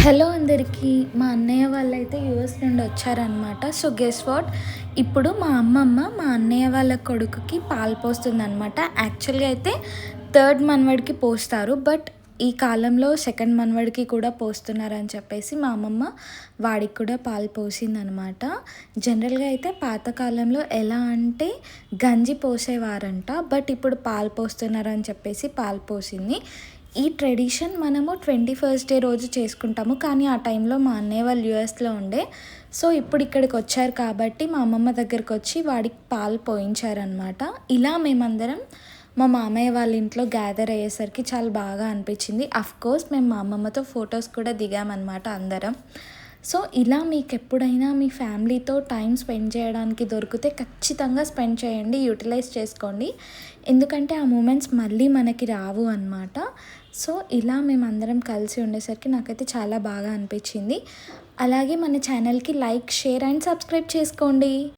Hello అందరికీ. మా అన్నయ్య వాళ్ళైతే యూఎస్ నుండి వచ్చారనమాట. So, guess what? ఇప్పుడు మా అమ్మమ్మ మా అన్నయ్య వాళ్ళ కొడుకుకి పాలు పోస్తుందనమాట. యాక్చువల్‌గా అయితే థర్డ్ మనవడికి పోస్తారు. బట్ ఈ కాలంలో సెకండ్ మనవడికి కూడా పోస్తున్నారని చెప్పేసి మా అమ్మమ్మ వాడికి కూడా పాలు పోసిందనమాట. జనరల్‌గా అయితే పాత కాలంలో ఎలా అంటే గంజి పోసేవారంట. బట్ ఇప్పుడు పాలు పోస్తున్నారని చెప్పేసి పాలు పోసింది. ఈ ట్రెడిషన్ మనము 21st డే రోజు చేసుకుంటాము. కానీ ఆ టైంలో మా అన్నయ్య వాళ్ళు యూఎస్‌లో ఉండే. సో, ఇప్పుడు ఇక్కడికొచ్చారు కాబట్టి మా అమ్మమ్మ దగ్గరకొచ్చి వాడికి పాలు పోయించారనమాట. ఇలా మేమందరం మా మామయ్య వాళ్ళ ఇంట్లో గ్యాదర్ అయ్యేసరికి చాలా బాగా అనిపించింది. అఫ్‌కోర్స్ మేము మా అమ్మమ్మతో ఫొటోస్ కూడా దిగామనమాట అందరం. సో, ఇలా మీకెప్పుడైనా మీ ఫ్యామిలీతో టైం స్పెండ్ చేయడానికి దొరికితే ఖచ్చితంగా స్పెండ్ చేయండి. యూటిలైజ్ చేసుకోండి. ఎందుకంటే ఆ మూమెంట్స్ మళ్ళీ మనకి రావు అనమాట. సో, ఇలా మేమందరం కలిసి ఉండేసరికి నాకైతే చాలా బాగా అనిపించింది. అలాగే మన ఛానల్‌కి లైక్, షేర్ అండ్ సబ్స్క్రైబ్ చేసుకోండి.